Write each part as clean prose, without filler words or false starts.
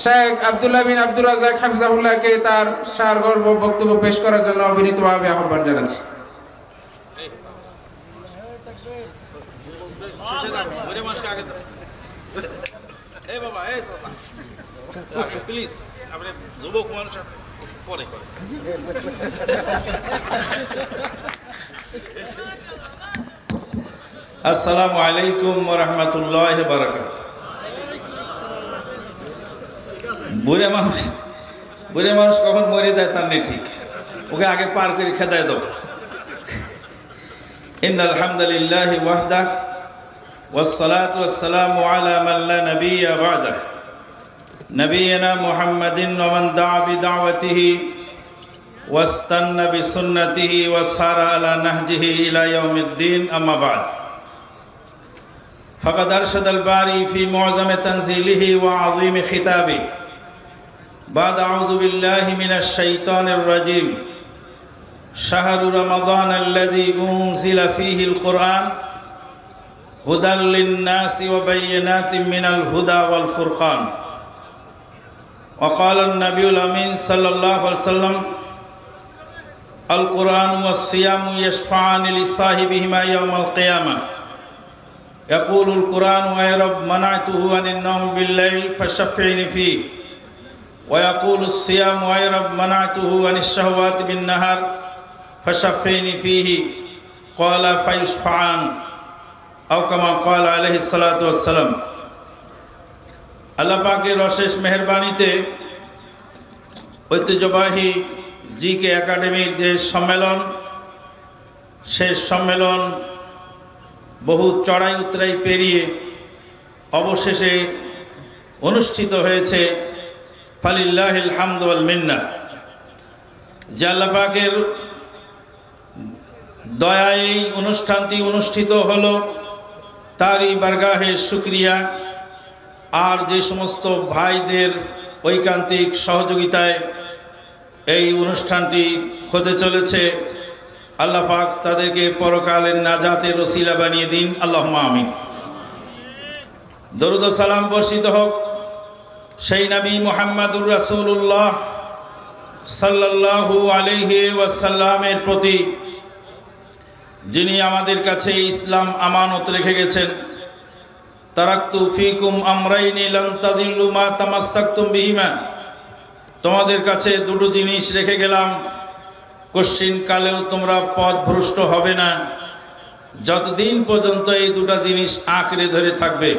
শেখ আব্দুল্লাহ বিন আব্দুর রাজ্জাক হাফিজাহুল্লাহকে তার সারগর্ভ বক্তব্য পেশ করার জন্য বিনীতভাবে আহ্বান জানাচ্ছি। আসসালামু আলাইকুম ওয়া রাহমাতুল্লাহি ওয়া বারাকাতুহু। বুড়ে মানুষ কখন মরে যায় তার নেই ঠিক, ওকে আগে পার করে খেদায় দাও। ইন্নাল হামদুলিল্লাহি ওয়াহদাহু ওয়াসসালাতু ওয়াসসালামু আলা মান লা নাবিয়্যা বা'দাহু নবিয়িনা মুহাম্মাদিন ওয়া মান দা'a বিদাওয়াতিহি ওয়াস্তান্না বিসুন্নতিহি ওয়া সারা আলা নাহজিহি ইলা ইয়াউমিদ্দিন, আম্মা বা'দ। ফাকাদ আরশাদাল বারি ফি মু'যামি তানজিলিহি ওয়া 'আযীমি খিতাবিহি بعد أعوذ بالله من الشيطان الرجيم شهر رمضان الذي أنزل فيه القرآن هدى للناس وبينات من الهدى والفرقان وقال النبي الأمين صلى الله عليه وسلم القرآن والصيام يشفعان لصاحبهما يوم القيامة يقول القرآن يا رب منعته عن النوم بالليل فشفعني فيه ويقول الصيام يا رب منعته عن الشهوات بالنهار فشفعني فيه قال فيشفعان أو كما قال عليه الصلاة والسلام। আল্লাহ পাকের অশেষ মেহেরবানিতে ঐতিহ্যবাহী জিকে একাডেমির যে সম্মেলন, শেষ সম্মেলন বহু চড়াই উতরাই পেরিয়ে অবশেষে অনুষ্ঠিত হয়েছে। ফালিল্লাহিল হামদু ওয়াল মিন্না। যে আল্লাহ পাকের দয়ায় এই অনুষ্ঠানটি অনুষ্ঠিত হলো, তারই বারগাহে শুকরিয়া। আর যে সমস্ত ভাইদের ঐকান্তিক সহযোগিতায় এই অনুষ্ঠানটি হতে চলেছে, আল্লাহ পাক তাদেরকে পরকালের নাজাতের ওসিলা বানিয়ে দিন, আল্লাহুম্মা আমিন। দরুদ ও সালাম বর্ষিত হোক সেই নবী মুহাম্মদুর রাসূলুল্লাহ সাল্লাল্লাহু আলাইহি ওয়াসাল্লামের প্রতি, যিনি আমাদের কাছে ইসলাম আমানত রেখে গেছেন। তারাকতু ফীকুম আমরাইনি লান তাদিল্লু মা তামাসসাকতুম বিহিমা, তোমাদের কাছে দুটো জিনিস রেখে গেলাম, কশ্চিন কালেও তোমরা পথভ্রষ্ট হবে না, যতদিন পর্যন্ত এই দুটো জিনিস আঁকড়ে ধরে থাকবে।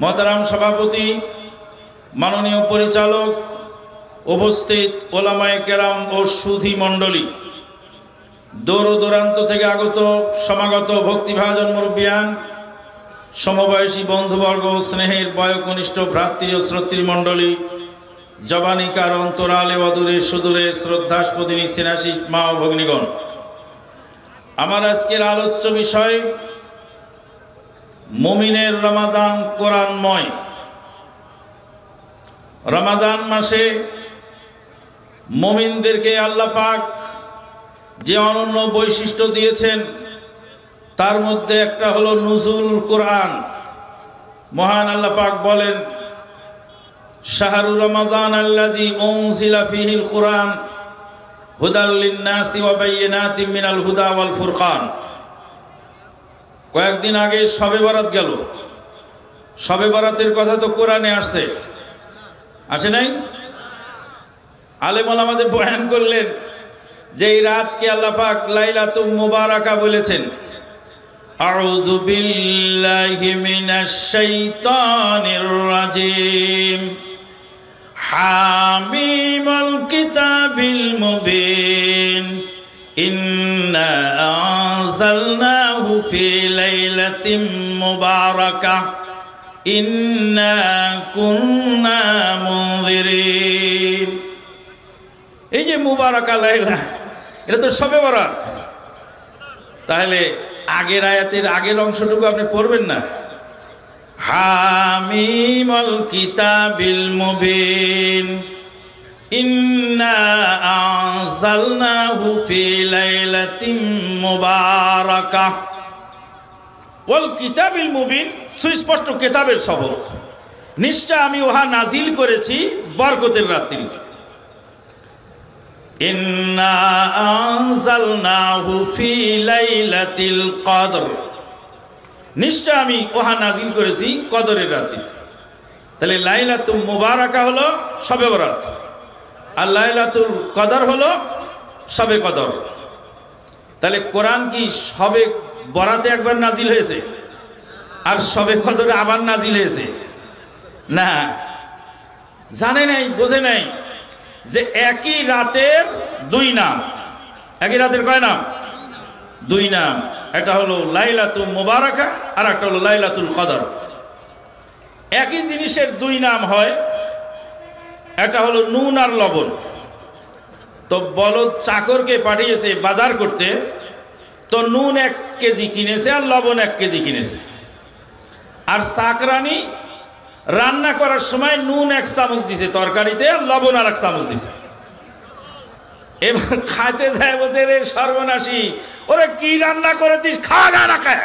মহতারাম সভাপতি, মাননীয় পরিচালক, উপস্থিত ওলামায়ে কেরাম ও সুধী মণ্ডলী, দূর দূরান্ত থেকে আগত সমাগত ভক্তিভাজন মুরব্বিয়ান, সমবয়সী বন্ধুবর্গ, স্নেহের বয়োকনিষ্ঠ ভ্রাতৃ ও শ্রোতৃ মণ্ডলী, জবানিকার অন্তরালে অদূরে সুদূরে শ্রদ্ধাস্পদিনী সিনাশী মা ও ভগ্নীগণ, আমার আজকের আলোচ্য বিষয় মুমিনের রমাদান কোরআনময়। রমাদান মাসে মুমিনদেরকে আল্লাহ পাক যে অনন্য বৈশিষ্ট্য দিয়েছেন, তার মধ্যে একটা হলো নুজুল কোরআন। মহান আল্লাহ পাক বলেন, শাহরু রমাদান আল্লাযী উনজিলা ফীহিল কুরআন হুদাল লিন-নাসি ওয়া বায়িনাতিম মিনাল হুদা ওয়াল ফুরকান। কয়েকদিন আগে শবে বরাত গেল। শবে বরাতের কথা তো কোরআনে আসছে, আসে নাই? আলেম ওলামাদের বয়ান করলেন যে এই রাতকে আল্লাহ পাক লাইলাতুম মুবারাকা বলেছেন। আউযু বিল্লাহি মিনাশ শাইতানির রাজিম। হামিমুল কিতাবিল মুবিন। ইন্না আনজালনাহু ফি লাইলাতিন মুবারাকাহ। ইন্না কুন্না মুনজিরিন। এই যে মুবারাকা লাইলা, এটা তো শবে বরাত। তাহলে আগের আয়াতের আগের অংশটুকু আপনি পড়বেন না? হামিমুল কিতাবিল মুবিন। ইন্না আনজালনাহু ফি লাইলাতিন মুবারাকাহ। ওয়াল কিতাবিল মুবিন, সুস্পষ্ট কিতাবের শপথ। নিশ্চয় আমি উহা নাজিল করেছি বরকতের রাত্রি। ইন্না আনজালনাহু ফি লাইলাতিল কদর, নিশ্চয় আমি উহা নাজিল করেছি কদরের রাত্রিতে। তাহলে লাইলাতুল মুবারাকা হলো শবে বরাত, আর লাইলাতুল কদর হলো শবে কদর। তাহলে কোরআন কি শবে বরাতে একবার নাজিল হয়েছে আর শবে কদরে আবার নাজিল হয়েছে? না, জানে নাই, বোঝে নাই যে একই রাতের দুই নাম। একই রাতের কয় নাম? দুই নাম। একটা হলো লাইলাতুল মুবারাকা আর একটা হলো লাইলাতুল কদর। একই জিনিসের দুই নাম হয়, একটা হলো নুন আর লবণ। তো বলদ চাকরকে পাঠিয়েছে বাজার করতে, তো নুন 1 কেজি কিনেছে আর লবণ 1 কেজি কিনেছে। আর চাকরানি রান্না করার সময় নুন 1 চামচ দিছে তরকারিতে, আর লবণ আর 1 চামচ দিছে। এবার খাইতে যায়, বলছে রে সর্বনাশী, ওরে কি রান্না করেছিস, খাওয়া না খায়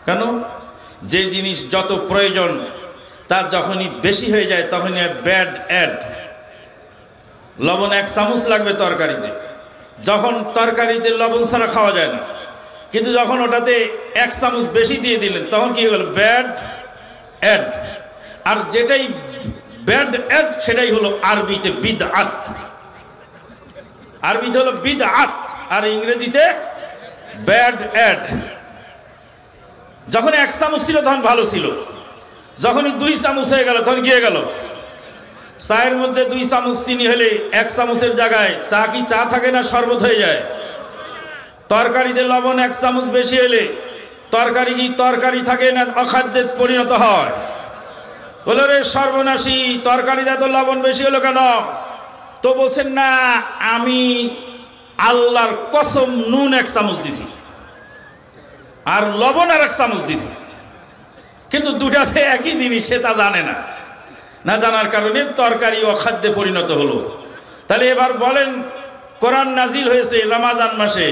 কেন? যে জিনিস যত প্রয়োজন তার যখনই বেশি হয়ে যায় তখনই ব্যাড অ্যাড। লবণ 1 চামচ লাগবে তরকারিতে, যখন তরকারিতে লবণ ছাড়া খাওয়া যায় না, কিন্তু যখন ওটাতে 1 চামচ বেশি দিয়ে দিলেন তখন কি হয়ে গেল? Bad add. আর যেটাই ব্যাড অ্যাড সেটাই হলো আরবিতে বিদআত। আরবিতে হলো বিদআত আর ইংরেজিতে ব্যাড অ্যাড। যখন 1 চামচ ছিল তখন ভালো ছিল, যখনই 2 চামচ হয়ে গেল তখন কি হয়ে গেল? চায়ের মধ্যে 2 চামচ চিনি হলে 1 চামচের জায়গায় চা কি চা থাকে না, শরবত হয়ে যায়। তরকারিতে লবণ 1 চামচ বেশি হলে তরকারি কি তরকারি থাকে না, অখাদ্যে পরিণত হয়। বলে রে সর্বনাশী, তরকারিতে এত লবণ বেশি হলো কেন? তো বলছেন না, আমি আল্লাহর কসম নুন 1 চামচ দিছি আর লবণ আর 1 চামচ দিছি, কিন্তু দুটাতে একই জিনিস, সে তা জানে না। না জানার কারণে তরকারি অখাদ্যে পরিণত হলো। তাহলে এবার বলেন, কোরআন নাজিল হয়েছে রমাদান মাসে।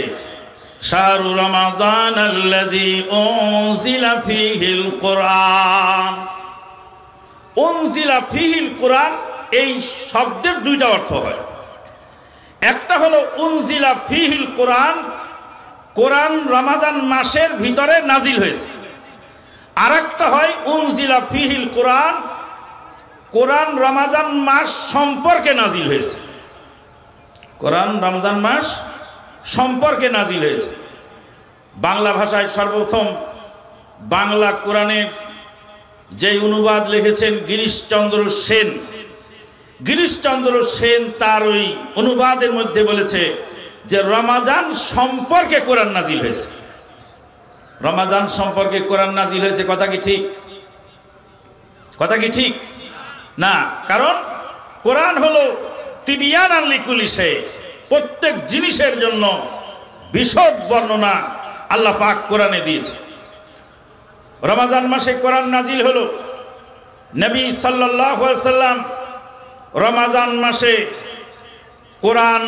শাহরু রমাদান আল্লাযী উনজিলা ফীহিল কুরআন। উনজিলা ফীহিল কুরআন, এই শব্দের 2টা অর্থ হয়। একটা হলো উনজিলা ফীহিল কুরআন, কোরআন রমাদান মাসের ভিতরে নাজিল হয়েছে। আর একটা হয় উনজিলা ফীহিল কুরআন, কোরআন রমাদান মাস সম্পর্কে নাজিল হয়েছে। কোরআন রমজান মাস সম্পর্কে নাজিল হয়েছে। বাংলা ভাষায় সর্বপ্রথম বাংলা কোরআনের যে অনুবাদ লিখেছেন গিরিশচন্দ্র সেন, গিরিশচন্দ্র সেন তার ওই অনুবাদের মধ্যে বলেছে যে রমাদান সম্পর্কে কোরআন নাজিল হয়েছে। রমাদান সম্পর্কে কোরআন নাজিল হয়েছে, কথা কি ঠিক? কথা কি ঠিক না? কারণ কোরআন হলো তিবিয়ানান লিকুল্লি শাই, প্রত্যেক জিনিসের জন্য বিশদ বর্ণনা আল্লাহ পাক কোরআনে দিয়েছে। রমাদান মাসে কোরআন নাজিল হলো। নবী সাল্লাল্লাহু আলাইহি সাল্লাম রমাদান মাসে কোরআন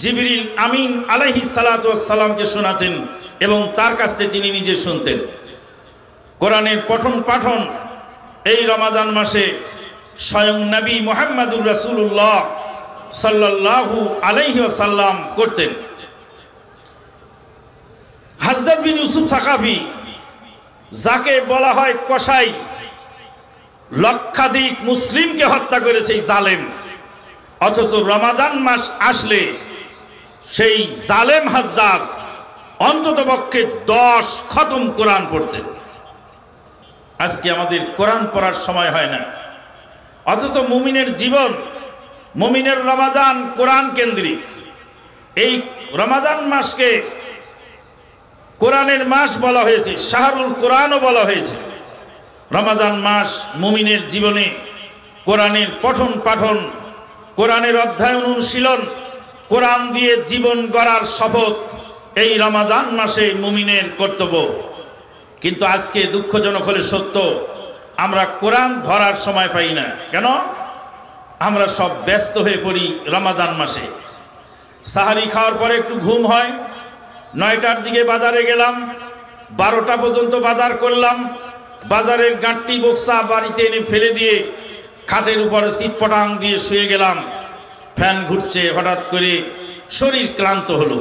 জিবরিল আমিন আলাইহিস সালাতু ওয়াস সালামকে শোনাতেন এবং তার কাছ থেকে তিনি নিজে শুনতেন। কোরআনের পঠন পাঠন এই রমাদান মাসে স্বয়ং নবী মুহাম্মদুর রাসূলুল্লাহ সাল্লাল্লাহু আলাইহি ওয়াসাল্লাম করতেন। হাজ্জাজ বিন ইউসুফ সাকাফি, যাকে বলা হয় কসাই, লক্ষাধিক মুসলিমকে হত্যা করেছে এই জালেম, অথচ রমাদান মাস আসলে সেই জালেম হাজ্জাজ অন্ততপক্ষে 10 খতম কোরআন পড়তেন। আজকে আমাদের কোরআন পড়ার সময় হয় না, অথচ মুমিনের জীবন, মুমিনের রমাদান কোরআন কেন্দ্রিক। এই রমাদান মাসকে কোরআনের মাস বলা হয়েছে, শাহরুল কোরআনও বলা হয়েছে। রমাদান মাস মুমিনের জীবনে কোরআনের পঠন পাঠন, কোরআনের অধ্যয়ন অনুশীলন, কোরআন দিয়ে জীবন গড়ার শপথ এই রমাদান মাসে মুমিনের কর্তব্য। কিন্তু আজকে দুঃখজনক হলে সত্য, আমরা কোরআন ধরার সময় পাই না। কেন? আমরা সব ব্যস্ত হয়ে পড়ি রমাদান মাসে। সাহারি খাওয়ার পরে একটু ঘুম হয়, 9টার দিকে বাজারে গেলাম, 12টা পর্যন্ত বাজার করলাম, বাজারের গাঁটটি বক্সা বাড়িতে এনে ফেলে দিয়ে খাটের উপরে চিৎপটাং দিয়ে শুয়ে গেলাম। ফ্যান ঘুরছে, হঠাৎ করে শরীর ক্লান্ত হলো।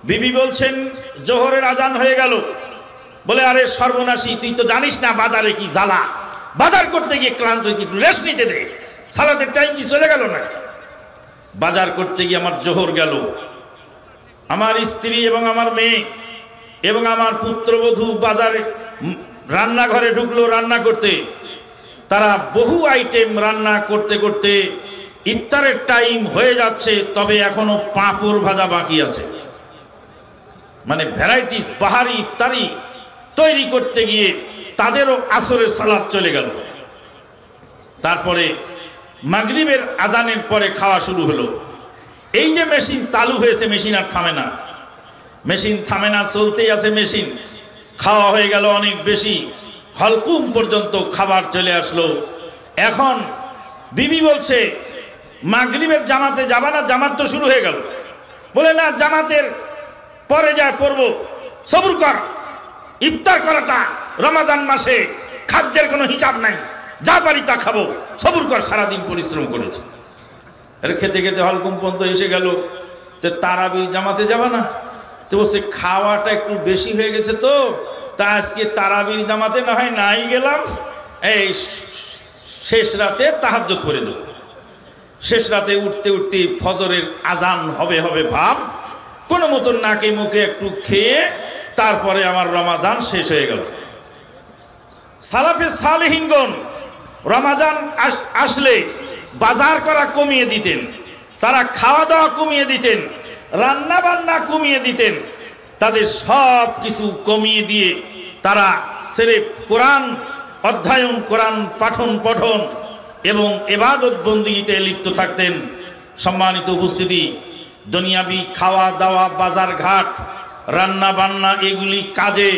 বিবি বলছেন জোহরের আজান হয়ে গেল। বলে আরে সর্বনাশী, তুই তো জানিস না বাজারে কি জ্বালা, বাজার করতে গিয়ে ক্লান্ত হয়েছি, একটু রেস্ট নিতে দে, সালাতের টাইম কি চলে গেল না? বাজার করতে গিয়ে আমার জোহর গেল। আমার স্ত্রী এবং আমার মেয়ে এবং আমার পুত্রবধূ বাজারে রান্নাঘরে ঢুকলো রান্না করতে। তারা বহু আইটেম রান্না করতে করতে ইফতারের টাইম হয়ে যাচ্ছে, তবে এখনো পাঁপড় ভাজা বাকি আছে। মানে ভ্যারাইটিস বাহারি ইফতারি তৈরি করতে গিয়ে তাদেরও আসরের সালাত চলে গেল। তারপরে মাগরিবের আজানের পরে খাওয়া শুরু হলো। এই যে মেশিন চালু হয়েছে, মেশিন আর থামে না, মেশিন থামে না, চলতেই আছে মেশিন। খাওয়া হয়ে গেল অনেক বেশি, হলকুম পর্যন্ত খাবার চলে আসলো। এখন বিবি বলছে মাগরিবের জামাতে যাবা না? জামাত তো শুরু হয়ে গেল। বলে না, জামাতের পরে যায় পড়বো, সবুর কর, ইফতার করাটা রমাদান মাসে খাদ্যের কোনো হিসাব নাই, যা পারি তা খাবো, সবুর কর, সারাদিন পরিশ্রম করেছে। এর খেতে খেতে হলকুম পর্যন্ত এসে গেল। তো তারাবির জামাতে যাবা না? তো বলছে খাওয়াটা একটু বেশি হয়ে গেছে, তো তা আজকে তারাবির জামাতে না হয় নাই গেলাম, এই শেষ রাতে তাহাজ্জুদ পড়ে দেব। শেষ রাতে উঠতে উঠতে ফজরের আজান হবে হবে ভাব, কোনো মতন নাকে মুখে একটু খেয়ে তারপরে আমার রমাদান শেষ হয়ে গেল। সালাফে সালেহিনগণ রমাদান আসলে বাজার করা কমিয়ে দিতেন, তারা খাওয়া দাওয়া কমিয়ে দিতেন, রান্না বান্না কমিয়ে দিতেন। তাদের সব কিছু কমিয়ে দিয়ে তারা সিরেফ কোরআন অধ্যয়ন, কোরআন পঠন এবং ইবাদত বন্দিগিতে লিপ্ত থাকতেন। সম্মানিত উপস্থিতি, দুনিয়াবি খাওয়া দাওয়া, বাজার ঘাট, রান্না বান্না এগুলি কাজে,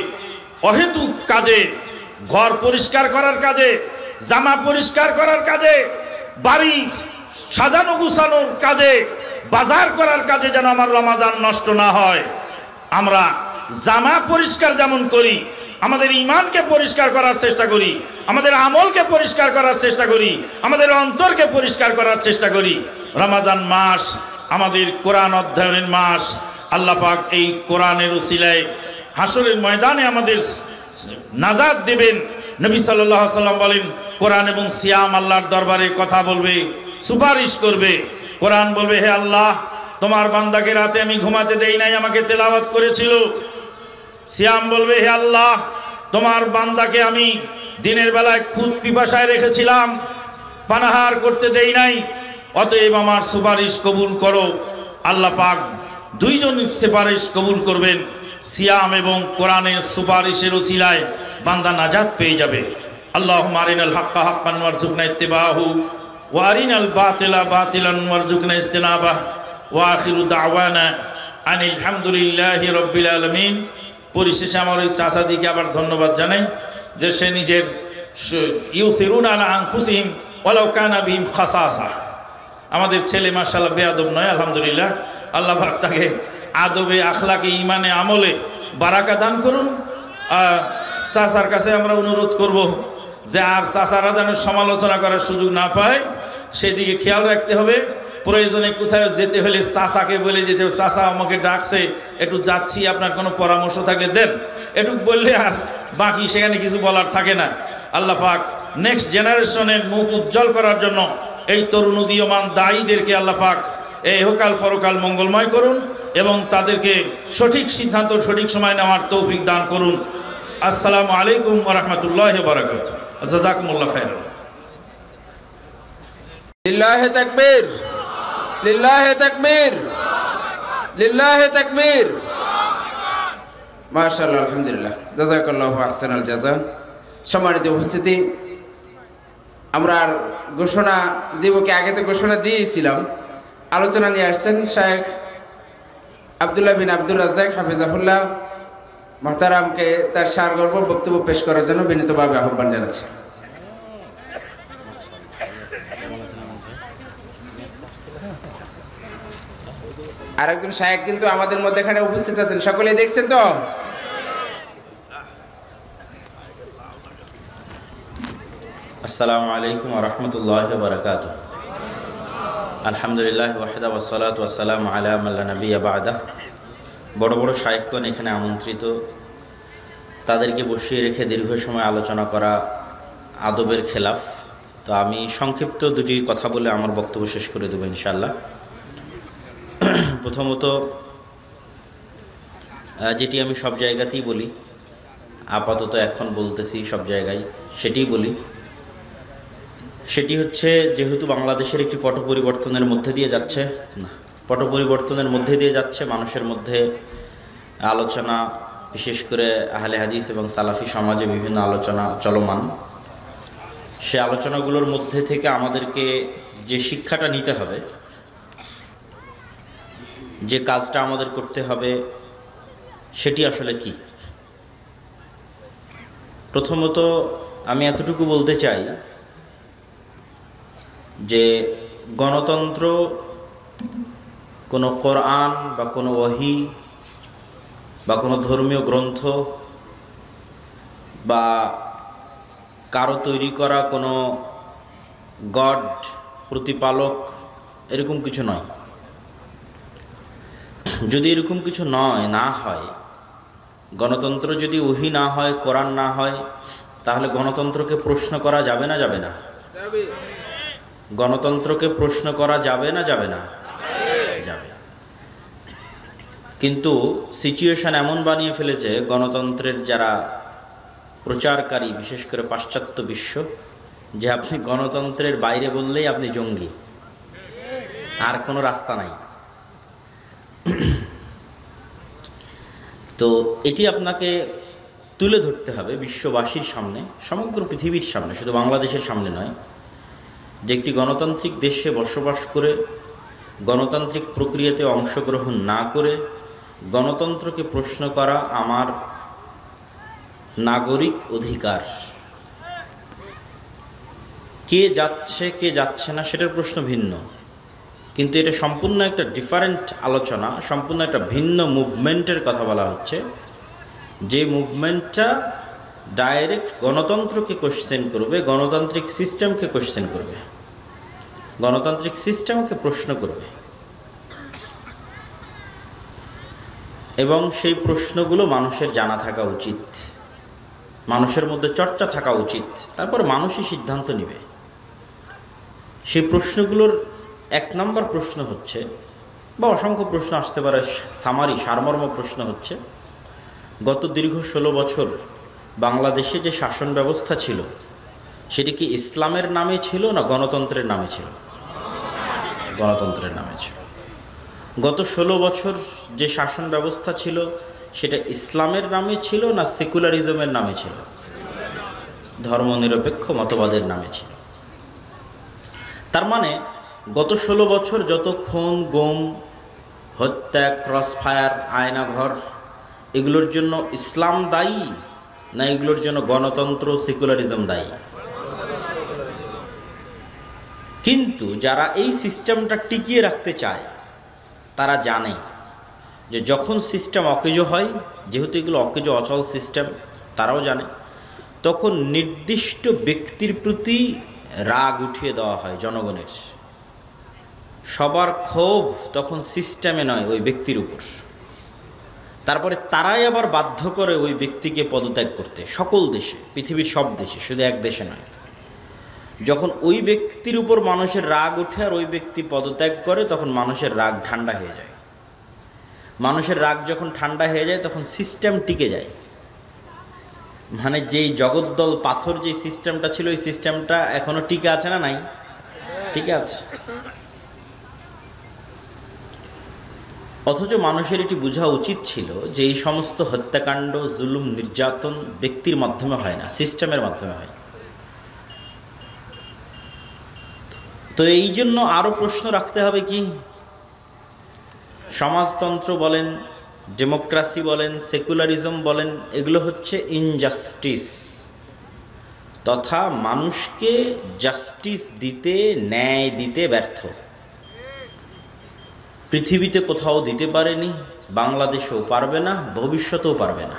অহেতুক কাজে, ঘর পরিষ্কার করার কাজে, জামা পরিষ্কার করার কাজে, বাড়ি সাজানো গুছানোর কাজে, বাজার করার কাজে যেন আমার রমাদান নষ্ট না হয়। আমরা জামা পরিষ্কার যেমন করি, আমাদের ঈমানকে পরিষ্কার করার চেষ্টা করি, আমাদের আমলকে পরিষ্কার করার চেষ্টা করি, আমাদের অন্তরকে পরিষ্কার করার চেষ্টা করি। রমাদান মাস আমাদের কোরআন অধ্যয়নের মাস। আল্লাহ পাক এই কোরআনের উসিলায় হাসরের ময়দানে আমাদের নাজাত দেবেন। নবী সাল্লাল্লাহু আলাইহি ওয়াসাল্লাম বলেন, কোরআন এবং সিয়াম আল্লাহর দরবারে কথা বলবে, সুপারিশ করবে। কোরআন বলবে, হে আল্লাহ, তোমার বান্দাকে রাতে আমি ঘুমাতে দেই নাই, আমাকে তেলাওয়াত করেছিল। সিয়াম বলবে, হে আল্লাহ, তোমার বান্দাকে আমি দিনের বেলায় খুদ পিপাসায় রেখেছিলাম, পানাহার করতে দেই নাই, অতএব আমার সুপারিশ কবুল করো। আল্লাহ পাক দুইজন সুপারিশ কবুল করবেন। সিয়াম এবং কোরআনের সুপারিশের উসিলায় বান্দা নাজাত পেয়ে যাবে। আল্লাহুম্মা আরিনাল হাক্কা হাক্কান ওয়ারযুকনা ইত্তিবাহু ওয়া আরিনাল বাতিলা বাতিলান ওয়ারযুকনা ইজতিনাবাহ ওয়া আখিরু দাওয়ানা আনিল হামদুলিল্লাহি রাব্বিল আলামিন। পরিশেষে আমার ওই চাচাদিকে আবার ধন্যবাদ জানাই যে সে নিজের ইউসিরুনা আলা আনফুসিহিম ওয়ালাউ কানা বিহিম খাসাসা। আমাদের ছেলে মাশাআল্লাহ বেয়াদব নয়, আলহামদুলিল্লাহ। আল্লাহ পাক তাকে আদবে, আখলাকে, ইমানে, আমলে বারাকা দান করুন। চাচার কাছে আমরা অনুরোধ করব যে আর চাচারা যেন সমালোচনা করার সুযোগ না পায়, সেদিকে খেয়াল রাখতে হবে। প্রয়োজনে কোথায় যেতে হলে চাচাকে বলে যেতে হবে, চাচা আমাকে ডাকছে, একটু যাচ্ছি, আপনার কোনো পরামর্শ থাকলে দেন, একটু বললে আর বাকি সেখানে কিছু বলার থাকে না। আল্লাহ পাক নেক্সট জেনারেশনের মুখ উজ্জ্বল করার জন্য এই তরুণ উদীয়মান দায়ীদেরকে আল্লাহ পাক এই ইহকাল পরকাল মঙ্গলময় করুন এবং তাদেরকে সঠিক সিদ্ধান্ত সঠিক সময় নেওয়ার তৌফিক দান করুন। আসসালামু আলাইকুম ওয়া রাহমাতুল্লাহি ওয়া বারাকাতুহু। জাযাকুমুল্লাহ খাইরান। লিল্লাহি তাকবীর, লিল্লাহি তাকবীর, লিল্লাহি তাকবীর। মাশাআল্লাহ, আলহামদুলিল্লাহ, জাযাকাল্লাহু আহসানাল জাযা। সম্মানিত উপস্থিতি, আমরা আর ঘোষণা দিব কি? আগে তো ঘোষণা দিয়েছিলাম। আলোচনা নিয়ে আসছেন শেখ আব্দুল্লাহ বিন আব্দুর রাজ্জাক হাফিজাহুল্লাহ মুহতারামকে তার সারগর্ভ বক্তব্য পেশ করার জন্য বিনীতভাবে আহ্বান জানাচ্ছি। আরেকজন শায়েখ কিন্তু আমাদের মধ্যে এখানে উপস্থিত আছেন, সকলে দেখছেন তো? আসসালামু আলাইকুম ওয়া রাহমাতুল্লাহি ওয়া বারাকাতুহু। আলহামদুলিল্লাহ ওয়াহদা ওয়াসসালাতু ওয়াসসালামু আলা মান লা নাবিয়্যা বা'দা। বড় বড় শায়খগণ এখানে আমন্ত্রিত, তাদেরকে বসিয়ে রেখে দীর্ঘ সময় আলোচনা করা আদবের খেলাফ। তো আমি সংক্ষিপ্ত দুটি কথা বলে আমার বক্তব্য শেষ করে দেব ইনশাআল্লাহ। প্রথমত, যেটি আমি সব জায়গাতেই বলি, আপাতত এখন বলতেছি সব জায়গায়, সেটিই বলি। সেটি হচ্ছে, যেহেতু বাংলাদেশের একটি পট পরিবর্তনের মধ্যে দিয়ে যাচ্ছে, মানুষের মধ্যে আলোচনা, বিশেষ করে আহলে হাদিস এবং সালাফি সমাজে বিভিন্ন আলোচনা চলমান। সে আলোচনাগুলোর মধ্যে থেকে আমাদেরকে যে শিক্ষাটা নিতে হবে, যে কাজটা আমাদের করতে হবে, সেটি আসলে কি? প্রথমত আমি এতটুকু বলতে চাই যে গণতন্ত্র কোনো কোরআন বা কোনো ওহী বা কোনো ধর্মীয় গ্রন্থ বা কারো তৈরি করা কোনো গড, প্রতিপালক, এরকম কিছু নয়। যদি এরকম কিছু না হয়, গণতন্ত্র যদি ওহী না হয়, কোরআন না হয়, তাহলে গণতন্ত্রকে প্রশ্ন করা যাবে না? যাবে না? গণতন্ত্রকে প্রশ্ন করা যাবে না? যাবে না? যাবে। কিন্তু সিচুয়েশন এমন বানিয়ে ফেলেছে গণতন্ত্রের যারা প্রচারকারী, বিশেষ করে পাশ্চাত্য বিশ্ব, যে আপনি গণতন্ত্রের বাইরে বললেই আপনি জঙ্গি, আর কোনো রাস্তা নাই। তো এটি আপনাকে তুলে ধরতে হবে বিশ্ববাসীর সামনে, সমগ্র পৃথিবীর সামনে, শুধু বাংলাদেশের সামনে নয়, যে একটি গণতান্ত্রিক দেশে বসবাস করে গণতান্ত্রিক প্রক্রিয়াতে অংশগ্রহণ না করে গণতন্ত্রকে প্রশ্ন করা আমার নাগরিক অধিকার। কে যাচ্ছে কে যাচ্ছে না সেটার প্রশ্ন ভিন্ন, কিন্তু এটা সম্পূর্ণ একটা ডিফারেন্ট আলোচনা, সম্পূর্ণ একটা ভিন্ন মুভমেন্টের কথা বলা হচ্ছে, যে মুভমেন্টটা ডাইরেক্ট গণতন্ত্রকে কোশ্চেন করবে, গণতান্ত্রিক সিস্টেমকে কোশ্চেন করবে, গণতান্ত্রিক সিস্টেমকে প্রশ্ন করবে, এবং সেই প্রশ্নগুলো মানুষের জানা থাকা উচিত, মানুষের মধ্যে চর্চা থাকা উচিত, তারপর মানুষই সিদ্ধান্ত নেবে। সেই প্রশ্নগুলোর এক নম্বর প্রশ্ন হচ্ছে, বা অসংখ্য প্রশ্ন আসতে পারে, সারমর্ম প্রশ্ন হচ্ছে, গত দীর্ঘ 16 বছর বাংলাদেশে যে শাসন ব্যবস্থা ছিল, সেটি কি ইসলামের নামে ছিল না গণতন্ত্রের নামে ছিল? গণতন্ত্রের নামে ছিল। গত 16 বছর যে শাসন ব্যবস্থা ছিল, সেটা ইসলামের নামে ছিল না সেকুলারিজমের নামে ছিল? ধর্মনিরপেক্ষ মতবাদের নামে ছিল। তার মানে গত 16 বছর যত খুন, গুম, হত্যা, ক্রসফায়ার, আয়নাঘর, এগুলোর জন্য ইসলাম দায়ী না এগুলোর জন্য গণতন্ত্র, সেকুলারিজম দায়ী? কিন্তু যারা এই সিস্টেমটা টিকিয়ে রাখতে চায়, তারা জানে যে যখন সিস্টেম অকেজো হয়, যেহেতু এগুলো অকেজো অচল সিস্টেম, তারাও জানে, তখন নির্দিষ্ট ব্যক্তির প্রতি রাগ উঠিয়ে দেওয়া হয় জনগণের। সবার ক্ষোভ তখন সিস্টেমে নয়, ওই ব্যক্তির উপর। তারপরে তারাই আবার বাধ্য করে ওই ব্যক্তিকে পদত্যাগ করতে, সকল দেশে, পৃথিবীর সব দেশে, শুধু এক দেশে নয়। যখন ওই ব্যক্তির উপর মানুষের রাগ ওঠে আর ওই ব্যক্তি পদত্যাগ করে, তখন মানুষের রাগ ঠান্ডা হয়ে যায়। মানুষের রাগ যখন ঠান্ডা হয়ে যায়, তখন সিস্টেম টিকে যায়। মানে যেই জগদ্দল পাথর যে সিস্টেমটা ছিল, ওই সিস্টেমটা এখনো টিকে আছে না? নাই? ঠিক আছে। অথচ মানুষের এটি বোঝা উচিত ছিল যে এই সমস্ত হত্যাকাণ্ড, জুলুম, নির্যাতন ব্যক্তির মাধ্যমে হয় না, সিস্টেমের মাধ্যমে হয়। তো এই জন্য আরও প্রশ্ন রাখতে হবে কি, সমাজতন্ত্র বলেন, ডেমোক্রেসি বলেন, সেকুলারিজম বলেন, এগুলো হচ্ছে ইনজাস্টিস, তথা মানুষকে জাস্টিস দিতে, ন্যায় দিতে ব্যর্থ। পৃথিবীতে কোথাও দিতে পারেনি, বাংলাদেশেও পারবে না, ভবিষ্যতেও পারবে না,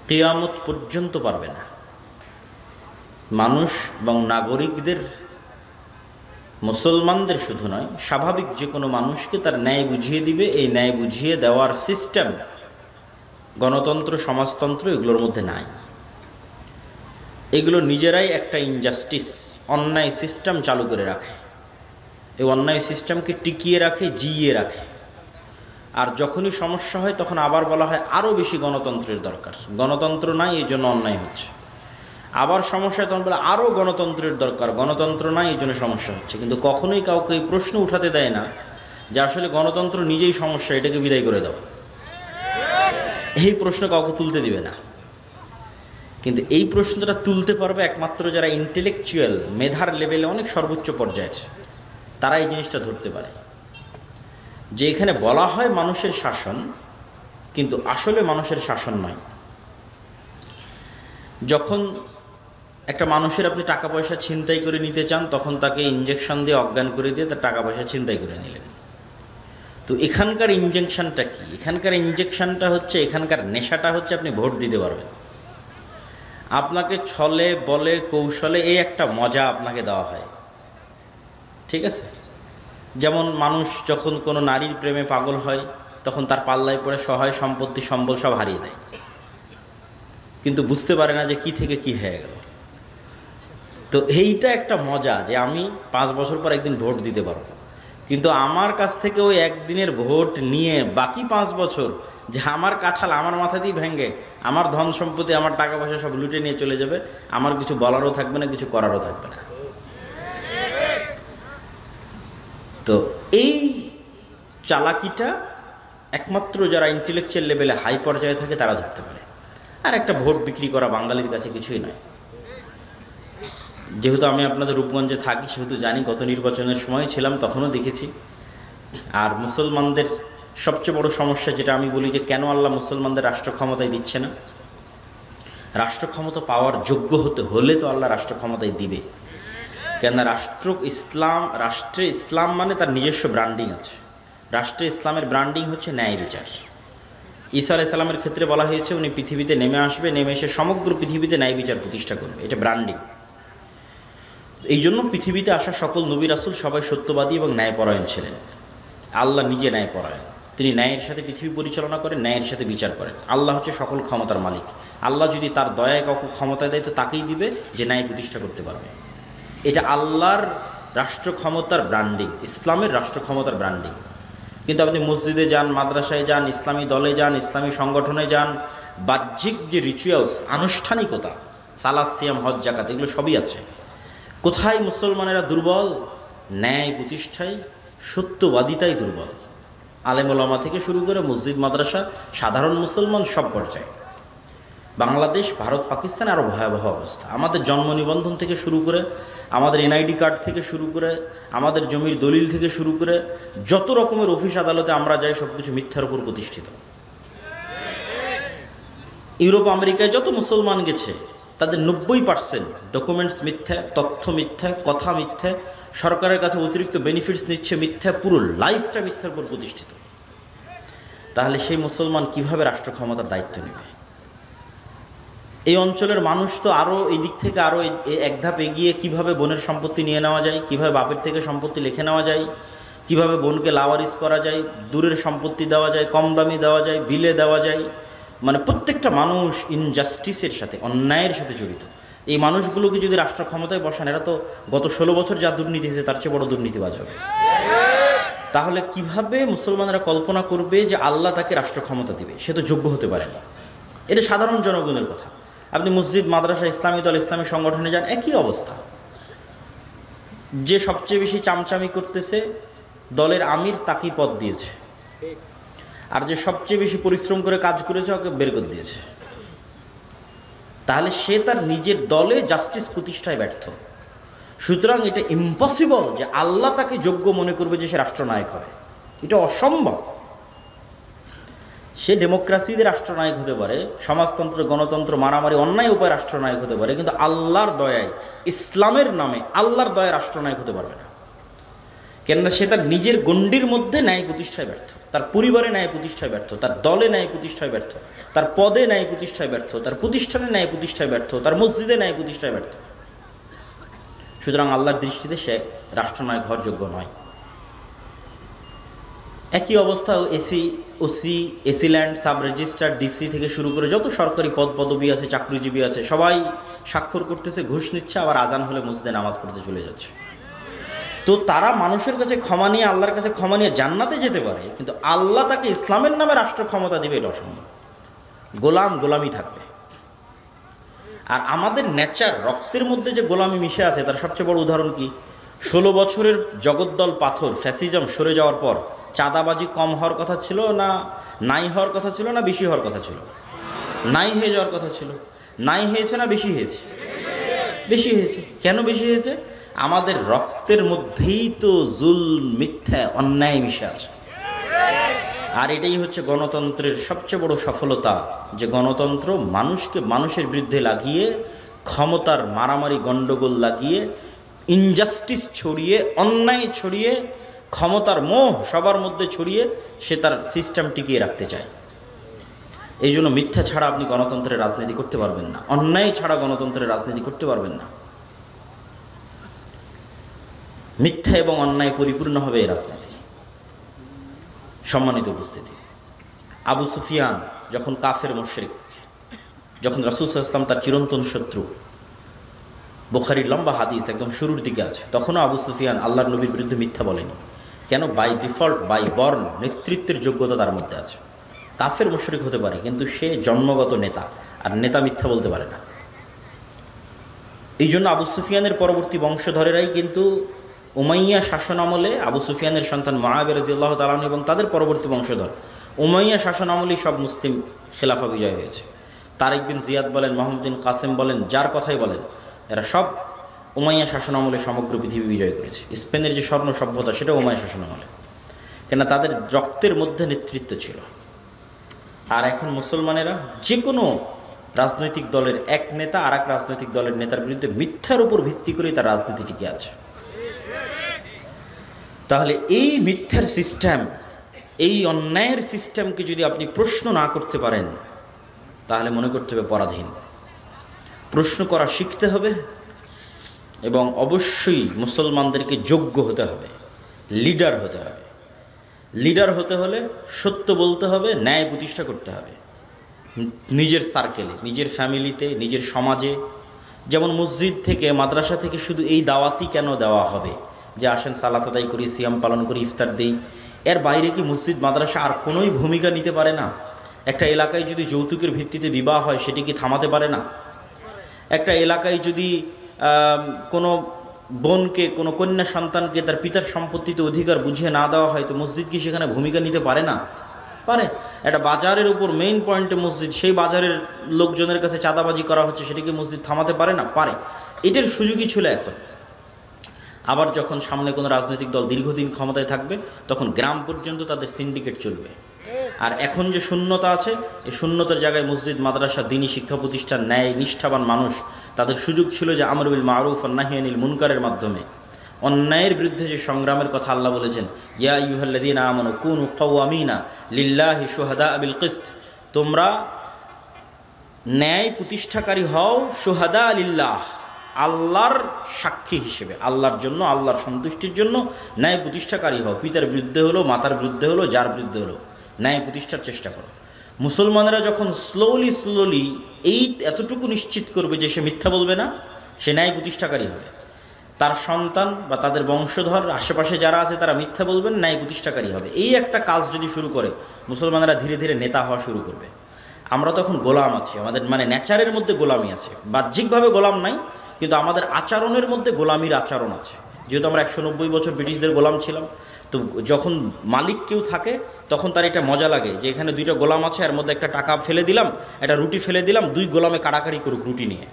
কিয়ামত পর্যন্ত পারবে না। মানুষ এবং নাগরিকদের, মুসলমানদের শুধু নয়, স্বাভাবিক যে কোনো মানুষকে তার ন্যায় বুঝিয়ে দিবে, এই ন্যায় বুঝিয়ে দেওয়ার সিস্টেম গণতন্ত্র, সমাজতন্ত্র এগুলোর মধ্যে নাই। এগুলো নিজেরাই একটা ইনজাস্টিস, অন্যায় সিস্টেম চালু করে রাখে। এই অন্যায় সিস্টেমকে টিকিয়ে রাখে, জিইয়ে রাখে। আর যখনই সমস্যা হয় তখন আবার বলা হয় আরও বেশি গণতন্ত্রের দরকার, গণতন্ত্র নাই এই জন্য অন্যায় হচ্ছে। আবার সমস্যা তখন বলে আরও গণতন্ত্রের দরকার, গণতন্ত্র নাই এই জন্য সমস্যা হচ্ছে। কিন্তু কখনোই কাউকে এই প্রশ্ন উঠাতে দেয় না যে আসলে গণতন্ত্র নিজেই সমস্যা, এটাকে বিদায় করে দাও। এই প্রশ্ন কাউকে তুলতে দিবে না। কিন্তু এই প্রশ্নটা তুলতে পারবে একমাত্র যারা ইন্টেলেকচুয়াল, মেধার লেভেলে অনেক সর্বোচ্চ পর্যায়ের, তারা এই জিনিসটা ধরতে পারে যে এখানে বলা হয় মানুষের শাসন, কিন্তু আসলে মানুষের শাসন নয়। যখন একটা মানুষের আপনি টাকা পয়সা ছিনতাই করে নিতে চান, তখন তাকে ইঞ্জেকশন দিয়ে অজ্ঞান করে দিয়ে তার টাকা পয়সা ছিনতাই করে নিলেন। তো এখানকার ইঞ্জেকশনটা কি? এখানকার ইঞ্জেকশনটা হচ্ছে, এখানকার নেশাটা হচ্ছে আপনি ভোট দিতে পারবেন। আপনাকে ছলে বলে কৌশলে এই একটা মজা আপনাকে দেওয়া হয়, ঠিক আছে? যেমন মানুষ যখন কোনো নারীর প্রেমে পাগল হয় তখন তার পাল্লায় পড়ে সহায় সম্পত্তি সম্বল সব হারিয়ে দেয়, কিন্তু বুঝতে পারে না যে কি থেকে কি হয়ে গেল। তো এইটা একটা মজা যে আমি 5 বছর পর একদিন ভোট দিতে পারবো, কিন্তু আমার কাছ থেকে ওই একদিনের ভোট নিয়ে বাকি 5 বছর যে আমার কাঁঠাল আমার মাথা দিয়ে ভেঙে আমার ধন সম্পত্তি, আমার টাকা পয়সা সব লুটে নিয়ে চলে যাবে, আমার কিছু বলারও থাকবে না, কিছু করারও থাকবে না। তো এই চালাকিটা একমাত্র যারা ইন্টেলেকচুয়াল লেভেলে হাই পর্যায়ে থাকে তারা ধরতে পারে। আর একটা ভোট বিক্রি করা বাঙালির কাছে কিছুই নয়। যেহেতু আমি আপনাদের রূপগঞ্জে থাকি সেহেতু জানি, গত নির্বাচনের সময় ছিলাম তখনও দেখেছি। আর মুসলমানদের সবচেয়ে বড় সমস্যা যেটা আমি বলি যে কেন আল্লাহ মুসলমানদের রাষ্ট্র ক্ষমতায় দিচ্ছে না, রাষ্ট্র ক্ষমতা পাওয়ার যোগ্য হতে হলে তো আল্লাহ রাষ্ট্র ক্ষমতায় দিবে। কেন? রাষ্ট্রে ইসলাম মানে তার নিজস্ব ব্র্যান্ডিং আছে। রাষ্ট্রে ইসলামের ব্র্যান্ডিং হচ্ছে ন্যায় বিচার। ঈসা আলাইহিস সালামের ক্ষেত্রে বলা হয়েছে উনি পৃথিবীতে নেমে আসবে, নেমে এসে সমগ্র পৃথিবীতে ন্যায় বিচার প্রতিষ্ঠা করবে, এটা ব্র্যান্ডিং। এই জন্য পৃথিবীতে আসা সকল নবী রাসূল সবাই সত্যবাদী এবং ন্যায়পরায়ণ ছিলেন। আল্লাহ নিজে ন্যায়পরায়ণ, তিনি ন্যায়ের সাথে পৃথিবী পরিচালনা করেন, ন্যায়ের সাথে বিচার করেন। আল্লাহ হচ্ছে সকল ক্ষমতার মালিক। আল্লাহ যদি তার দয়ায় কাউকে ক্ষমতা দেয় তো তাকেই দিবে যে ন্যায় প্রতিষ্ঠা করতে পারবে। এটা আল্লাহর রাষ্ট্র ক্ষমতার ব্র্যান্ডিং, ইসলামের রাষ্ট্র ক্ষমতার ব্র্যান্ডিং। কিন্তু আপনি মসজিদে যান, মাদ্রাসায় যান, ইসলামী দলে যান, ইসলামী সংগঠনে যান, বাহ্যিক যে রিচুয়ালস, আনুষ্ঠানিকতা, সালাত, সিয়াম, হজ, যাকাত, এগুলো সবই আছে। কোথায় মুসলমানেরা দুর্বল? ন্যায় প্রতিষ্ঠায়, সত্যবাদিতাই দুর্বল। আলেম ওলামা থেকে শুরু করে মসজিদ মাদ্রাসা, সাধারণ মুসলমান সব পর্যায়ে। বাংলাদেশ, ভারত, পাকিস্তানে আরও ভয়াবহ অবস্থা। আমাদের জন্ম নিবন্ধন থেকে শুরু করে, আমাদের এনআইডি কার্ড থেকে শুরু করে, আমাদের জমির দলিল থেকে শুরু করে যত রকমের অফিস আদালতে আমরা যাই সব কিছু মিথ্যার উপর প্রতিষ্ঠিত। ইউরোপ আমেরিকায় যত মুসলমান গেছে তাদের 90% ডকুমেন্টস মিথ্যা, তথ্য মিথ্যা, কথা মিথ্যা, সরকারের কাছে অতিরিক্ত বেনিফিটস নিচ্ছে মিথ্যা, পুরো লাইফটা মিথ্যার উপর প্রতিষ্ঠিত। তাহলে সেই মুসলমান কিভাবে রাষ্ট্র ক্ষমতার দায়িত্ব নেবে? এই অঞ্চলের মানুষ তো আরও এই দিক থেকে আরও এক ধাপ এগিয়ে, কিভাবে বোনের সম্পত্তি নিয়ে নেওয়া যায়, কিভাবে বাপের থেকে সম্পত্তি লিখে নেওয়া যায়, কিভাবে বোনকে লাওয়ারিস করা যায়, দূরের সম্পত্তি দেওয়া যায়, কম দামি দেওয়া যায়, বিলে দেওয়া যায়। মানে প্রত্যেকটা মানুষ ইনজাস্টিসের সাথে, অন্যায়ের সাথে জড়িত। এই মানুষগুলোকে যদি রাষ্ট্র ক্ষমতায় বসান, এরা তো গত 16 বছর যা দুর্নীতি হয়েছে তার চেয়ে বড় দুর্নীতিবাজ হবে। তাহলে কিভাবে মুসলমানরা কল্পনা করবে যে আল্লাহ তাকে রাষ্ট্র ক্ষমতা দিবে? সে তো যোগ্য হতে পারে না। এটা সাধারণ জনগণের কথা। আপনি মসজিদ, মাদ্রাসা, ইসলামী দল, ইসলামী সংগঠনে যান, একই অবস্থা। যে সবচেয়ে বেশি চামচামি করতেছে দলের আমির, তাকেই পদ দিয়েছে। আর যে সবচেয়ে বেশি পরিশ্রম করে কাজ করেছে ওকে বের করে দিয়েছে। তাহলে সে তার নিজের দলে জাস্টিস প্রতিষ্ঠায় ব্যর্থ। সুতরাং এটা ইম্পসিবল যে আল্লাহ তাকে যোগ্য মনে করবে যে সে রাষ্ট্রনায়ক হবে, এটা অসম্ভব। সে ডেমোক্রেসিতে রাষ্ট্রনায়ক হতে পারে, সমাজতন্ত্র, গণতন্ত্র, মারামারি, অন্যায় উপায় রাষ্ট্রনায়ক হতে পারে, কিন্তু আল্লাহর দয়ায়, ইসলামের নামে আল্লাহর দয়ায় রাষ্ট্রনায়ক হতে পারবে না। কেননা সে তার নিজের গণ্ডির মধ্যে ন্যায় প্রতিষ্ঠায় ব্যর্থ, তার পরিবারে ন্যায় প্রতিষ্ঠায় ব্যর্থ, তার দলে ন্যায় প্রতিষ্ঠায় ব্যর্থ, তার পদে ন্যায় প্রতিষ্ঠায় ব্যর্থ, তার প্রতিষ্ঠানে ন্যায় প্রতিষ্ঠায় ব্যর্থ, তার মসজিদে ন্যায় প্রতিষ্ঠায় ব্যর্থ। সুতরাং আল্লাহর দৃষ্টিতে সে রাষ্ট্রনায়ক হওয়ার যোগ্য নয়। একই অবস্থা OC, AC land, sub registrar, DC থেকে শুরু করে যত সরকারি পদবি আছে, চাকরিজীবী আছে, সবাই স্বাক্ষর করতেছে, ঘুষ নিচ্ছে, আবার আজান হলে মসজিদে নামাজ পড়তে চলে যাচ্ছে। তো তারা মানুষের কাছে ক্ষমা নিয়ে, আল্লাহর কাছে ক্ষমা নিয়ে জান্নাতে যেতে পারে, কিন্তু আল্লাহ তাকে ইসলামের নামে রাষ্ট্র ক্ষমতা দিবে এটা অসম্ভব। গোলামি থাকবে। আর আমাদের নেচার, রক্তের মধ্যে যে গোলামি মিশে আছে তার সবচেয়ে বড় উদাহরণ কি? 16 বছরের জগদ্দল পাথর ফ্যাসিজম সরে যাওয়ার পর চাঁদাবাজি কম হওয়ার কথা ছিল না নাই হওয়ার কথা ছিল না বেশি হওয়ার কথা ছিল? নাই হয়ে যাওয়ার কথা ছিল। নাই হয়েছে না বেশি হয়েছে? বেশি হয়েছে। কেন বেশি হয়েছে? আমাদের রক্তের মধ্যেই তো জুলম, মিথ্যা, অন্যায় মিশে আছে। আর এটাই হচ্ছে গণতন্ত্রের সবচেয়ে বড় সফলতা, যে গণতন্ত্র মানুষকে মানুষের বিরুদ্ধে লাগিয়ে, ক্ষমতার মারামারি গণ্ডগোল লাগিয়ে, ইনজাস্টিস ছড়িয়ে, অন্যায় ছড়িয়ে, ক্ষমতার মোহ সবার মধ্যে ছড়িয়ে সে তার সিস্টেম টিকিয়ে রাখতে চায়। এই জন্য মিথ্যা ছাড়া আপনি গণতন্ত্রের রাজনীতি করতে পারবেন না, অন্যায় ছাড়া গণতন্ত্রের রাজনীতি করতে পারবেন না। মিথ্যা এবং অন্যায় পরিপূর্ণ হবে এই রাজনীতি। সম্মানিত উপস্থিতি, আবু সুফিয়ান যখন কাফের মুশরিক, যখন রাসূল সাল্লাল্লাহু আলাইহি ওয়াসাল্লাম তার চিরন্তন শত্রু, বুখারীর লম্বা হাদিস একদম শুরুর দিকে আছে, তখনও আবু সুফিয়ান আল্লাহর নবীর বিরুদ্ধে মিথ্যা বলেনি। কেন? বাই ডিফল্ট, বাই বর্ন, নেতৃত্বের যোগ্যতা তার মধ্যে আছে। কাফের মুশরিক হতে পারে, কিন্তু সে জন্মগত নেতা, আর নেতা মিথ্যা বলতে পারে না। এই জন্য আবু সুফিয়ানের পরবর্তী বংশধরেরাই কিন্তু উমাইয়া শাসন আমলে আবু সুফিয়ানের সন্তান মুআবিয়া রাদিয়াল্লাহু তাআলা আনহু এবং তাদের পরবর্তী বংশধর উমাইয়া শাসন আমলেই সব মুসলিম খেলাফা বিজয় হয়েছে। তারিক বিন জিয়াদ বলেন, মোহাম্মদ বিন কাসেম বলেন, যার কথাই বলেন, এরা সব উমাইয়া শাসন আমলে সমগ্র পৃথিবী বিজয় করেছে। স্পেনের যে স্বর্ণ সভ্যতা সেটা উমাইয়া শাসন আমলে, কেন তাদের রক্তের মধ্যে নেতৃত্ব ছিল। আর এখন মুসলমানেরা যে কোনো রাজনৈতিক দলের এক নেতা আর এক রাজনৈতিক দলের নেতার বিরুদ্ধে মিথ্যার উপর ভিত্তি করেই তার রাজনীতি টিকে আছে। তাহলে এই মিথ্যার সিস্টেম, এই অন্যায়ের সিস্টেমকে যদি আপনি প্রশ্ন না করতে পারেন, তাহলে মনে করতে হবে পরাধীন। প্রশ্ন করা শিখতে হবে এবং অবশ্যই মুসলমানদেরকে যোগ্য হতে হবে, লিডার হতে হবে। লিডার হতে হলে সত্য বলতে হবে, ন্যায় প্রতিষ্ঠা করতে হবে নিজের সার্কেলে, নিজের ফ্যামিলিতে, নিজের সমাজে। যেমন মসজিদ থেকে, মাদ্রাসা থেকে শুধু এই দাওয়াতই কেন দেওয়া হবে যে আসেন সালাত আদায় করি, সিয়াম পালন করি, ইফতার দিই? এর বাইরে কি মসজিদ মাদ্রাসা আর কোনোই ভূমিকা নিতে পারে না? একটা এলাকায় যদি যৌতুকের ভিত্তিতে বিবাহ হয় সেটি কি থামাতে পারে না? একটা এলাকায় যদি কোনো বোনকে, কোনো কন্যা সন্তানকে তার পিতার সম্পত্তিতে অধিকার বুঝিয়ে না দেওয়া হয়, তো মসজিদ কি সেখানে ভূমিকা নিতে পারে না? পারে। একটা বাজারের উপর মেইন পয়েন্টে মসজিদ, সেই বাজারের লোকজনের কাছে চাঁদাবাজি করা হচ্ছে, সেটিকে মসজিদ থামাতে পারে না? পারে। এটার সুযোগই ছিল এখন। আবার যখন সামনে কোনো রাজনৈতিক দল দীর্ঘদিন ক্ষমতায় থাকবে, তখন গ্রাম পর্যন্ত তাদের সিন্ডিকেট চলবে। আর এখন যে শূন্যতা আছে, এই শূন্যতার জায়গায় মসজিদ, মাদ্রাসা, দ্বীনি শিক্ষা প্রতিষ্ঠান, ন্যায় নিষ্ঠাবান মানুষ, তাদের সুযোগ ছিল যে আমর বিল মারুফ ওয়ান নাহি আনিল মুনকারের মাধ্যমে অন্যায়ের বিরুদ্ধে যে সংগ্রামের কথা আল্লাহ বলেছেন, ইয়া আইয়ুহাল্লাযীনা আমানু কুনু কাওয়ামিনা লিল্লাহি শুহাদা বিল কিসত, তোমরা ন্যায় প্রতিষ্ঠাকারী হও, শুহাদা লিল্লাহ, আল্লাহর সাক্ষী হিসেবে, আল্লাহর জন্য, আল্লাহর সন্তুষ্টির জন্য ন্যায় প্রতিষ্ঠাকারী হও। পিতার বিরুদ্ধে হলো, মাতার বিরুদ্ধে হলো, যার বিরুদ্ধে হলো, ন্যায় প্রতিষ্ঠার চেষ্টা করো। মুসলমানেরা যখন স্লোলি এই এতটুকু নিশ্চিত করবে যে সে মিথ্যা বলবে না, সে ন্যায় প্রতিষ্ঠাকারী হবে, তার সন্তান বা তাদের বংশধর আশেপাশে যারা আছে তারা মিথ্যা বলবেন, ন্যায় প্রতিষ্ঠাকারী হবে, এই একটা কাজ যদি শুরু করে, মুসলমানেরা ধীরে ধীরে নেতা হওয়া শুরু করবে। আমরা তখন গোলাম আছি, আমাদের মানে নেচারের মধ্যে গোলামি আছে, বাহ্যিকভাবে গোলাম নাই, কিন্তু আমাদের আচরণের মধ্যে গোলামির আচরণ আছে। যেহেতু আমরা 190 বছর ব্রিটিশদের গোলাম ছিলাম, তো যখন মালিক কেউ থাকে তখন তার এটা মজা লাগে যে এখানে দুইটা গোলাম আছে, এর মধ্যে একটা টাকা ফেলে দিলাম, একটা রুটি ফেলে দিলাম, দুই গোলামে কাড়াকাড়ি করুক রুটি নিয়ে।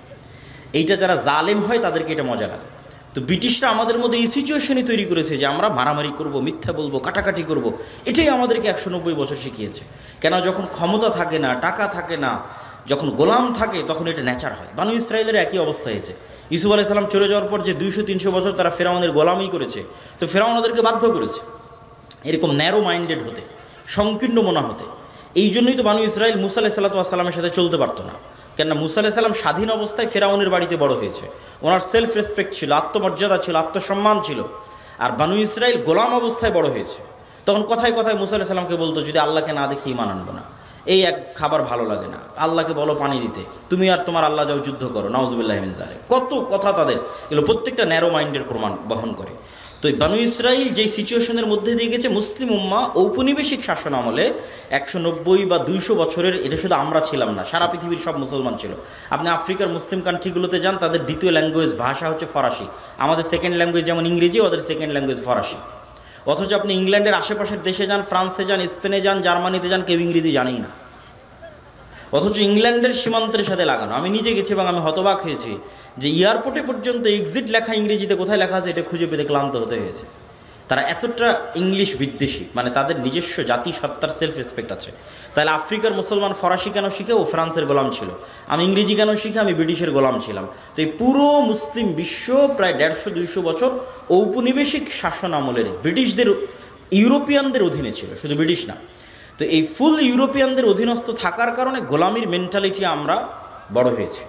এইটা যারা জালেম হয় তাদেরকে এটা মজা লাগে। তো ব্রিটিশরা আমাদের মধ্যে এই সিচুয়েশনই তৈরি করেছে যে আমরা মারামারি করব, মিথ্যা বলবো, কাটাকাটি করব। এটাই আমাদেরকে 190 বছর শিখিয়েছে। কেন? যখন ক্ষমতা থাকে না, টাকা থাকে না, যখন গোলাম থাকে, তখন এটা নেচার হয়। বানু ইসরায়েলের একই অবস্থা হয়েছে। ইউসুফ আলাইহিস সালাম চলে যাওয়ার পর যে 200-300 বছর তারা ফেরাউনের গোলামি করেছে, তো ফেরাউন ওদেরকে বাধ্য করেছে এরকম ন্যারো মাইন্ডেড হতে, সংকীর্ণ মনা হতে। এই জন্যই তো বানু ইসরায়েল মুসা আলাইহিস সালামের সাথে চলতে পারতো না। কেননা মুসা আলাইহিস সালাম স্বাধীন অবস্থায় ফেরাউনের বাড়িতে বড় হয়েছে, ওনার সেলফ রেসপেক্ট ছিল, আত্মমর্যাদা ছিল, আত্মসম্মান ছিল। আর বানু ইসরাইল গোলাম অবস্থায় বড় হয়েছে। তখন কথায় কথায় মুসা আলাইহিস সালামকে বলতো, যদি আল্লাহকে না দেখি ঈমান আনবো না, এই এক খাবার ভালো লাগে না, আল্লাহকে বলো পানি দিতে, তুমি আর তোমার আল্লাহ যাও যুদ্ধ করো, নাউজুবিল্লাহি মিন যালিক। কত কথা তাদের, এগুলো প্রত্যেকটা ন্যারো মাইন্ডের প্রমাণ বহন করে। তো এই বানু ইসরাইল যেই সিচুয়েশনের মধ্যে দিয়ে গেছে, মুসলিম উম্মাহ ঔপনিবেশিক শাসন আমলে 190 বা 200 বছরের, এটা শুধু আমরা ছিলাম না, সারা পৃথিবীর সব মুসলমান ছিল। আপনি আফ্রিকার মুসলিম কান্ট্রিগুলোতে যান, তাদের দ্বিতীয় ল্যাঙ্গুয়েজ ভাষা হচ্ছে ফরাসি। আমাদের সেকেন্ড ল্যাঙ্গুয়েজ যেমন ইংরেজি, ওদের সেকেন্ড ল্যাঙ্গুয়েজ ফরাসি। অথচ আপনি ইংল্যান্ডের আশেপাশের দেশে যান, ফ্রান্সে যান, স্পেনে যান, জার্মানিতে যান, কেউ ইংরেজি জানেই না। অথচ ইংল্যান্ডের সীমান্তের সাথে লাগানো। আমি নিজে গেছি এবং আমি হতবাক হয়েছি যে এয়ারপোর্টে পর্যন্ত এক্সিট লেখা ইংরেজিতে, কোথায় লেখা আছে এটা খুঁজে পেতে ক্লান্ত হতে হয়েছে। তারা এতটা ইংলিশ বিদ্বেষী, মানে তাদের নিজস্ব জাতিসত্তার সেলফ রেসপেক্ট আছে। তাহলে আফ্রিকার মুসলমান ফরাসি কেন শিখে? ও ফ্রান্সের গোলাম ছিল। আমি ইংরেজি কেন শিখে? আমি ব্রিটিশের গোলাম ছিলাম। তো এই পুরো মুসলিম বিশ্ব প্রায় 150-200 বছর ঔপনিবেশিক শাসন আমলের ব্রিটিশদের, ইউরোপিয়ানদের অধীনে ছিল, শুধু ব্রিটিশ না। তো এই ফুল ইউরোপিয়ানদের অধীনস্থ থাকার কারণে গোলামির মেন্টালিটি আমরা বড় হয়েছি।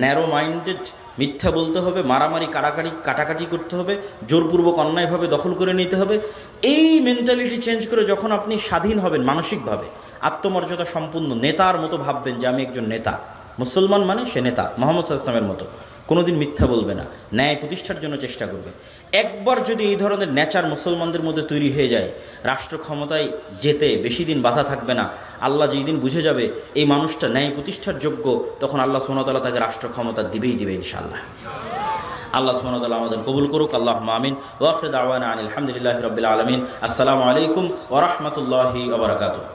ন্যারো মাইন্ডেড, মিথ্যা বলতে হবে, মারামারি কাটাকাটি করতে হবে, জোরপূর্বক অন্যায়ভাবে দখল করে নিতে হবে। এই মেন্টালিটি চেঞ্জ করে যখন আপনি স্বাধীন হবেন মানসিকভাবে, আত্মমর্যাদা সম্পূর্ণ নেতার মতো ভাববেন যে আমি একজন নেতা, মুসলমান মানে সে নেতা, মুহাম্মদ সাল্লাল্লাহু আলাইহি ওয়াসাল্লামের মতো কোনোদিন মিথ্যা বলবে না, ন্যায় প্রতিষ্ঠার জন্য চেষ্টা করবে। একবার যদি এই ধরনের নেচার মুসলমানদের মধ্যে তৈরি হয়ে যায়, রাষ্ট্র ক্ষমতায় যেতে বেশি দিন বাধা থাকবে না। আল্লাহ যেই দিন বুঝে যাবে এই মানুষটা ন্যায় প্রতিষ্ঠার যোগ্য, তখন আল্লাহ সুবহানাহু ওয়া তাআলা তাকে রাষ্ট্র ক্ষমতা দিবেই দিবে ইনশাআল্লাহ। আল্লাহ সুবহানাহু ওয়া তাআলা আমাদের কবুল করুক। আল্লাহুম্মা আমিন। ওয়া আখিরু দাওয়ানা আনিল হামদুলিল্লাহি রাব্বিল আলামিন। আসসালামু আলাইকুম ওয়া রাহমাতুল্লাহি ওয়া বারাকাতুহু।